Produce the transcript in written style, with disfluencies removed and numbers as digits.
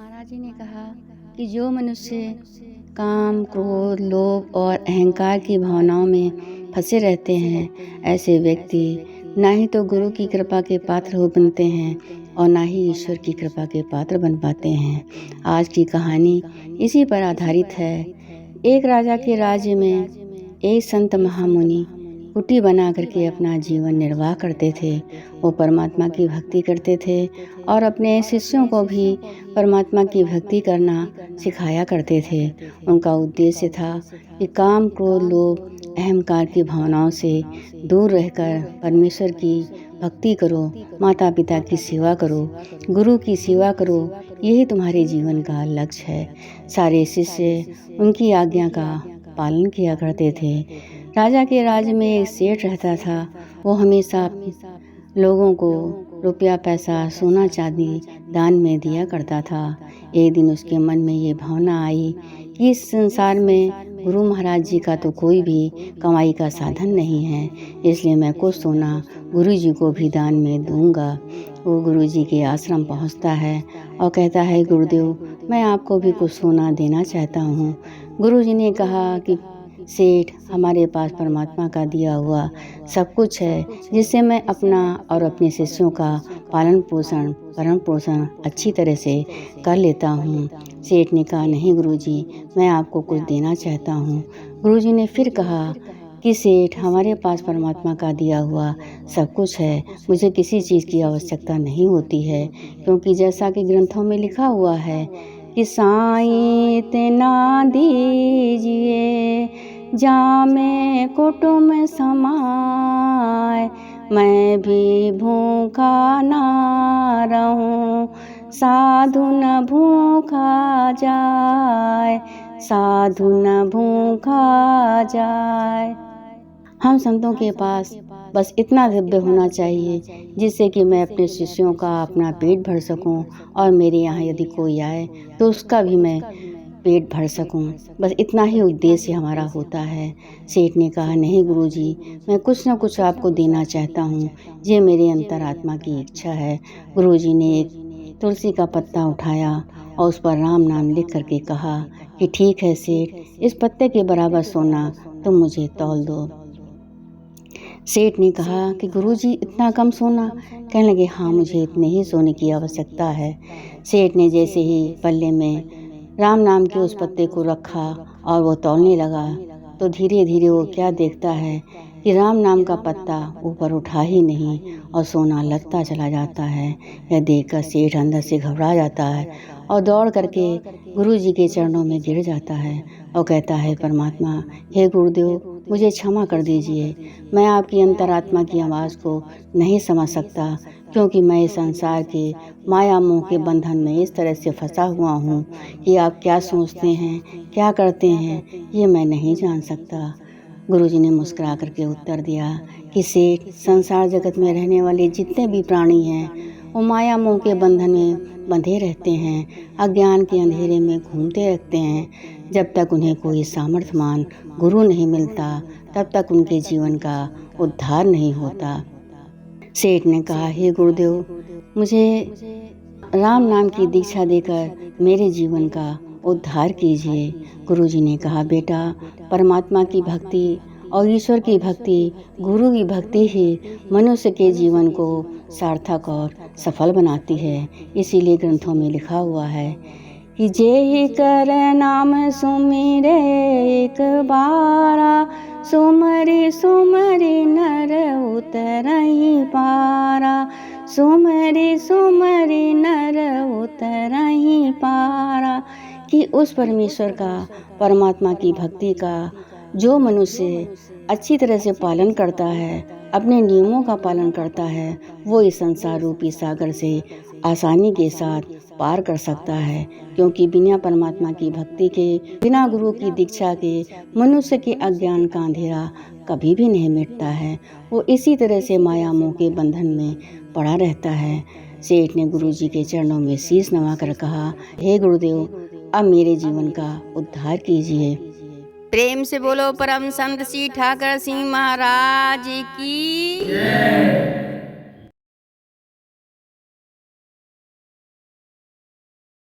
महाराज जी ने कहा कि जो मनुष्य काम, क्रोध, लोभ और अहंकार की भावनाओं में फंसे रहते हैं, ऐसे व्यक्ति ना ही तो गुरु की कृपा के पात्र हो बनते हैं और ना ही ईश्वर की कृपा के पात्र बन पाते हैं। आज की कहानी इसी पर आधारित है। एक राजा के राज्य में एक संत महामुनि कुटी बना करके अपना जीवन निर्वाह करते थे। वो परमात्मा की भक्ति करते थे और अपने शिष्यों को भी परमात्मा की भक्ति करना सिखाया करते थे। उनका उद्देश्य था कि काम, क्रोध, लोभ, अहंकार की भावनाओं से दूर रहकर परमेश्वर की भक्ति करो, माता पिता की सेवा करो, गुरु की सेवा करो। यही तुम्हारे जीवन का लक्ष्य है। सारे शिष्य उनकी आज्ञा का पालन किया करते थे। राजा के राज्य में एक सेठ रहता था। वो हमेशा लोगों को रुपया, पैसा, सोना, चांदी दान में दिया करता था। एक दिन उसके मन में ये भावना आई कि इस संसार में गुरु महाराज जी का तो कोई भी कमाई का साधन नहीं है, इसलिए मैं कुछ सोना गुरु जी को भी दान में दूंगा। वो गुरु जी के आश्रम पहुंचता है और कहता है, गुरुदेव, मैं आपको भी कुछ सोना देना चाहता हूँ। गुरु जी ने कहा कि सेठ, हमारे पास परमात्मा का दिया हुआ सब कुछ है, जिससे मैं अपना और अपने शिष्यों का पालन पोषण अच्छी तरह से कर लेता हूँ। सेठ ने कहा, नहीं गुरुजी, मैं आपको कुछ देना चाहता हूँ। गुरुजी ने फिर कहा कि सेठ, हमारे पास परमात्मा का दिया हुआ सब कुछ है, मुझे किसी चीज़ की आवश्यकता नहीं होती है, क्योंकि जैसा कि ग्रंथों में लिखा हुआ है कि साईं इतना दीजिए जामे कुटुम समाए, मैं भी भूखा ना रहूं, साधु न भूखा जाए, साधु न भूखा जाए। हम संतों के पास बस इतना दिव्य होना चाहिए जिससे कि मैं अपने शिष्यों का अपना पेट भर सकूं, और मेरे यहाँ यदि कोई आए तो उसका भी मैं पेट भर सकूं। बस इतना ही उद्देश्य हमारा होता है। सेठ ने कहा, नहीं गुरुजी, मैं कुछ न कुछ आपको देना चाहता हूँ, ये मेरे अंतरात्मा की इच्छा है। गुरुजी ने एक तुलसी का पत्ता उठाया और उस पर राम नाम लिख करके कहा कि ठीक है सेठ, इस पत्ते के बराबर सोना तुम मुझे तौल दो। सेठ ने कहा कि गुरुजी, इतना कम सोना? कहने लगे, हाँ, मुझे इतने ही सोने की आवश्यकता है। सेठ ने जैसे ही पल्ले में राम नाम के उस पत्ते को रखा और वो तौलने लगा, तो धीरे धीरे वो क्या देखता है कि राम नाम का पत्ता ऊपर उठा ही नहीं और सोना लगता चला जाता है। यह देखकर सेठ अंदर से घबरा जाता है और दौड़ करके गुरु जी के चरणों में गिर जाता है और कहता है, परमात्मा, हे गुरुदेव, मुझे क्षमा कर दीजिए। मैं आपकी अंतरात्मा की आवाज़ को नहीं समझ सकता, क्योंकि मैं इस संसार के माया मोह के बंधन में इस तरह से फंसा हुआ हूँ कि आप क्या सोचते हैं, क्या करते हैं, ये मैं नहीं जान सकता। गुरुजी ने मुस्कुरा करके उत्तर दिया कि सेठ, संसार जगत में रहने वाले जितने भी प्राणी हैं वो माया मोह के बंधन में बंधे रहते हैं, अज्ञान के अंधेरे में घूमते रहते हैं। जब तक उन्हें कोई सामर्थ्यवान गुरु नहीं मिलता, तब तक उनके जीवन का उद्धार नहीं होता। सेठ ने कहा, हे गुरुदेव, मुझे राम नाम की दीक्षा देकर मेरे जीवन का उद्धार कीजिए। गुरुजी ने कहा, बेटा, परमात्मा की भक्ति और ईश्वर की भक्ति, गुरु की भक्ति ही मनुष्य के जीवन को सार्थक और सफल बनाती है। इसीलिए ग्रंथों में लिखा हुआ है कि जेहि कर नाम सुमिरे एक बारा, सुमरि सुमरि नर उतरहि पारा, सुमरि सुमरि नर उतरहि पारा। कि उस परमेश्वर का, परमात्मा की भक्ति का जो मनुष्य अच्छी तरह से पालन करता है, अपने नियमों का पालन करता है, वो इस संसार रूपी सागर से आसानी के साथ पार कर सकता है। क्योंकि बिना परमात्मा की भक्ति के, बिना गुरु की दीक्षा के मनुष्य के अज्ञान का अंधेरा कभी भी नहीं मिटता है। वो इसी तरह से माया मोह के बंधन में पड़ा रहता है। सेठ ने गुरु जी के चरणों में शीश नवाकर कहा, हे गुरुदेव, अब मेरे जीवन का उद्धार कीजिए। प्रेम से बोलो परम संत श्री ठाकर सिंह महाराज की जय।